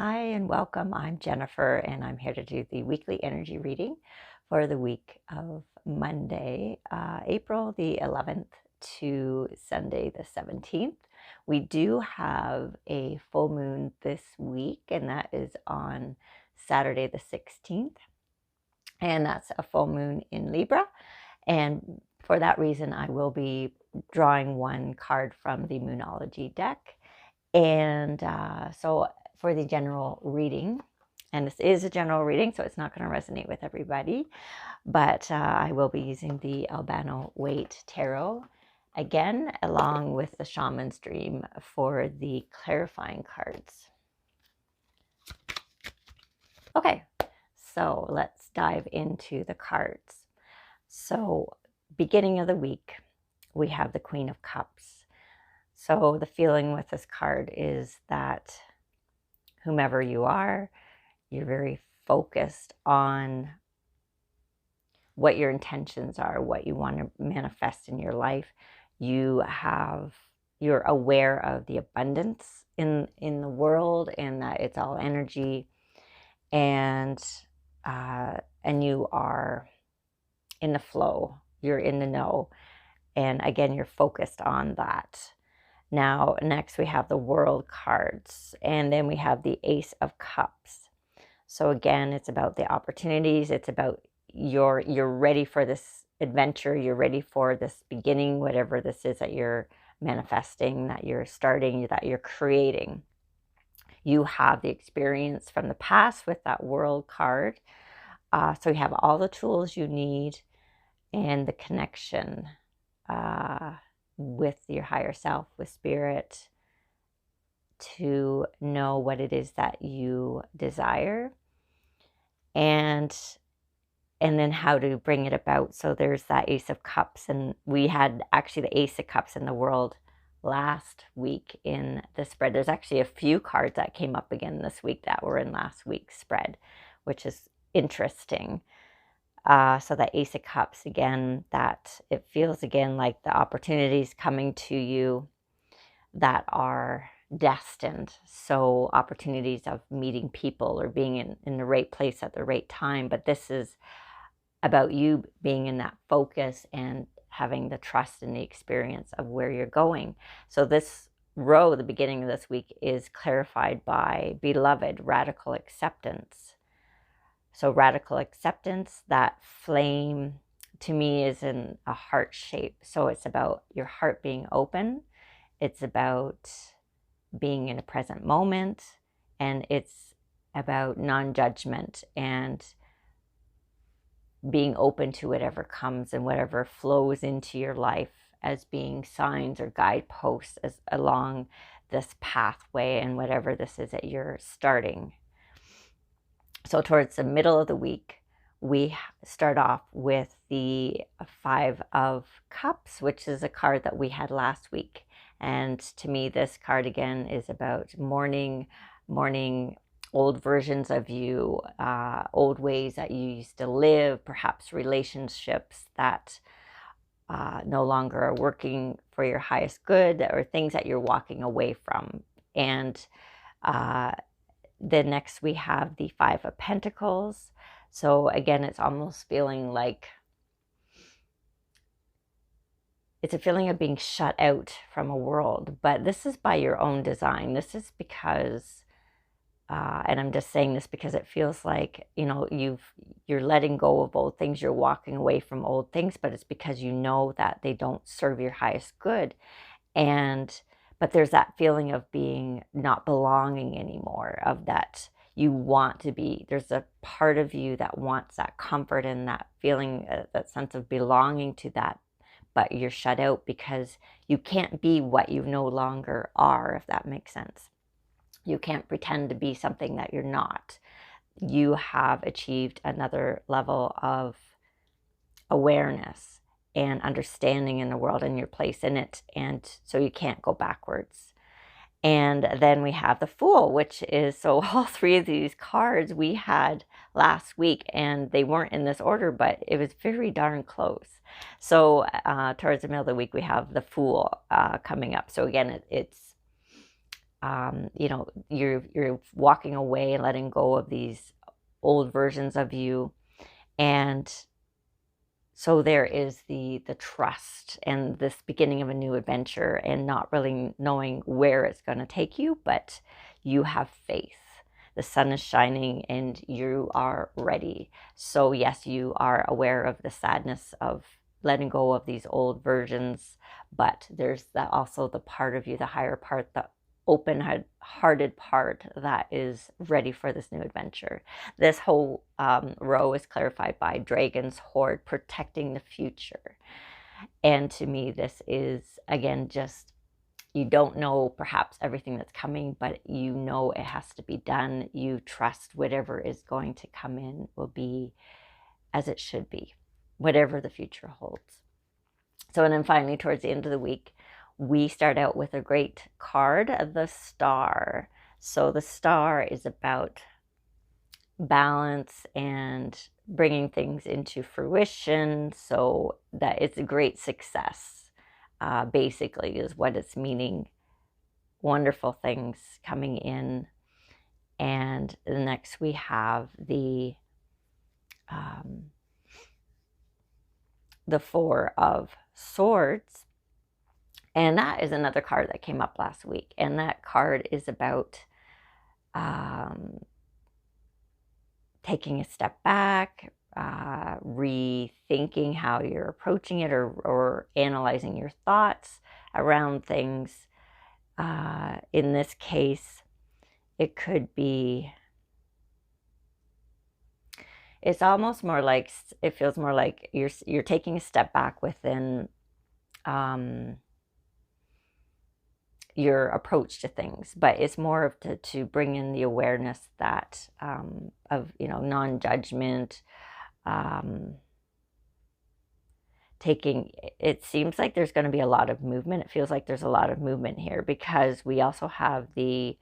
Hi and welcome. I'm Jennifer and I'm here to do the weekly energy reading for the week of Monday, April the 11th to Sunday the 17th. We do have a full moon this week, and that is on Saturday the 16th. And that's a full moon in Libra. And for that reason, I will be drawing one card from the Moonology deck. And so for the general reading, and this is a general reading, so it's not going to resonate with everybody, but I will be using the Albano Waite Tarot again, along with the Shaman's Dream for the clarifying cards. Okay, so let's dive into the cards. So beginning of the week, we have the Queen of Cups. So the feeling with this card is that whomever you are, you're very focused on what your intentions are, what you want to manifest in your life. You're aware of the abundance in the world, and that it's all energy, and you are in the flow. You're in the know, and again, you're focused on that. Now, next we have the World cards, and then we have the Ace of Cups. So again, it's about the opportunities. It's about you're ready for this adventure. You're ready for this beginning, whatever this is that you're manifesting, that you're starting, that you're creating. You have the experience from the past with that World card. So you have all the tools you need and the connection with your higher self, with spirit, to know what it is that you desire, and then how to bring it about. So there's that Ace of Cups, and we had actually the Ace of Cups in the World last week in the spread. There's actually a few cards that came up again this week that were in last week's spread, which is interesting. So that Ace of Cups, again, that it feels again like the opportunities coming to you that are destined. So opportunities of meeting people or being in the right place at the right time. But this is about you being in that focus and having the trust and the experience of where you're going. So this row, the beginning of this week, is clarified by beloved, radical acceptance. So radical acceptance, that flame to me is in a heart shape. So it's about your heart being open. It's about being in a present moment, and it's about non-judgment and being open to whatever comes and whatever flows into your life as being signs or guideposts along this pathway and whatever this is that you're starting. So towards the middle of the week, we start off with the Five of Cups, which is a card that we had last week. And to me, this card again is about mourning old versions of you, old ways that you used to live, perhaps relationships that no longer are working for your highest good, or things that you're walking away from. And then next we have the Five of Pentacles. So again, it's almost feeling like it's a feeling of being shut out from a world, but this is by your own design. This is because, and I'm just saying this because it feels like, you know, you're letting go of old things, you're walking away from old things, but it's because you know that they don't serve your highest good. But there's that feeling of being not belonging anymore, of that you want to be. There's a part of you that wants that comfort and that feeling, that sense of belonging to that, but you're shut out because you can't be what you no longer are, if that makes sense. You can't pretend to be something that you're not. You have achieved another level of awareness and understanding in the world and your place in it, and so you can't go backwards. And then we have the Fool, which is, so all three of these cards we had last week, and they weren't in this order, but it was very darn close. So towards the middle of the week, we have the Fool coming up. So again, it's you know, you're walking away and letting go of these old versions of you. And so there is the trust and this beginning of a new adventure, and not really knowing where it's going to take you, but you have faith. The sun is shining and you are ready. So yes, you are aware of the sadness of letting go of these old versions, but there's also the part of you, the higher part, the open-hearted part that is ready for this new adventure. This whole row is clarified by dragon's horde protecting the future. And to me, this is, again, just, you don't know perhaps everything that's coming, but you know it has to be done. You trust whatever is going to come in will be as it should be, whatever the future holds. So, and then finally, towards the end of the week, we start out with a great card, the Star. So the Star is about balance and bringing things into fruition, so that it's a great success, basically, is what it's meaning. Wonderful things coming in. And next we have the Four of Swords. And that is another card that came up last week. And that card is about taking a step back, rethinking how you're approaching it, or analyzing your thoughts around things. In this case, it could be, it's almost more like, it feels more like you're taking a step back within your approach to things, but it's more of to bring in the awareness that of, you know, non-judgment, taking, it seems like there's going to be a lot of movement. It feels like there's a lot of movement here, because we also have the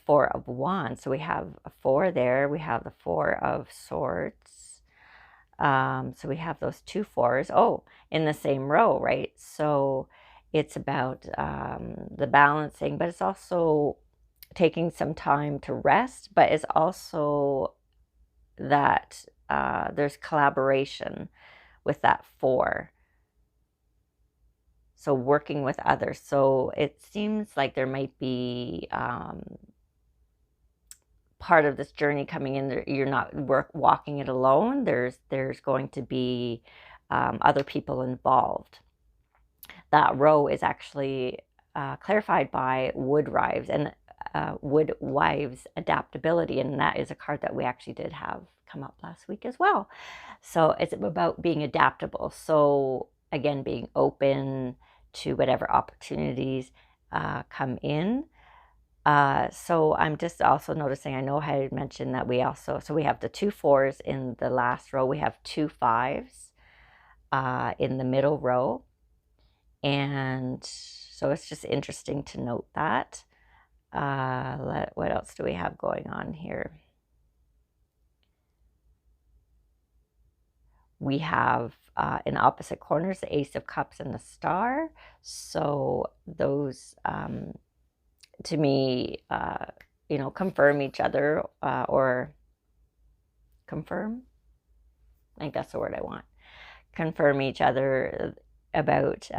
Four of Wands. So we have a four there. We have the Four of Swords. So we have those two fours, in the same row, right? So it's about the balancing, but it's also taking some time to rest, but it's also that there's collaboration with that four. So working with others. So it seems like there might be part of this journey coming in. You're not walking it alone. There's going to be other people involved. That row is actually clarified by Woodwives and Woodwives adaptability, and that is a card that we actually did have come up last week as well. So it's about being adaptable. So again, being open to whatever opportunities come in. So I'm just also noticing, I know I had mentioned that we also, so we have the two fours in the last row. We have two fives in the middle row. And so it's just interesting to note that. What else do we have going on here? We have in opposite corners the Ace of Cups and the Star. So those, to me, you know, confirm each other, or confirm. I think that's the word I want. Confirm each other about,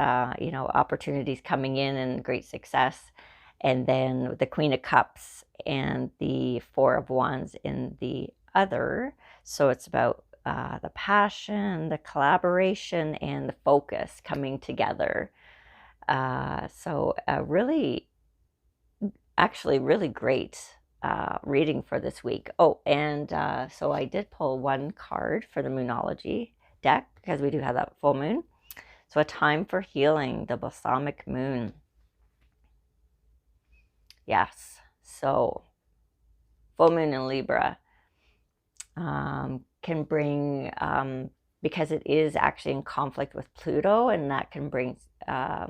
you know, opportunities coming in and great success. And then the Queen of Cups and the Four of Wands in the other. So it's about the passion, the collaboration, and the focus coming together. So actually really great reading for this week. And so I did pull one card for the Moonology deck, because we do have that full moon. So a time for healing, the balsamic moon. Yes. So full moon in Libra can bring, because it is actually in conflict with Pluto, and that can bring a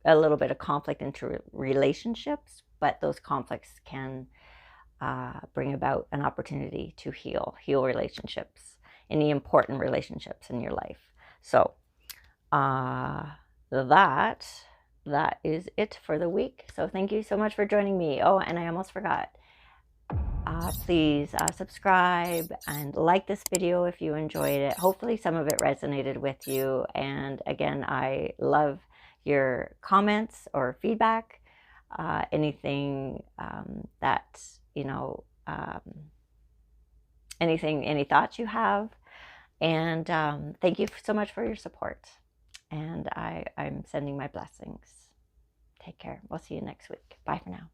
little bit of conflict into relationships, but those conflicts can bring about an opportunity to heal relationships, any important relationships in your life. So that that is it for the week. So thank you so much for joining me. Oh, and I almost forgot. Please subscribe and like this video if you enjoyed it. Hopefully some of it resonated with you. And again, I love your comments or feedback. Anything that, you know, any thoughts you have. And thank you so much for your support. And I'm sending my blessings. Take care. We'll see you next week. Bye for now.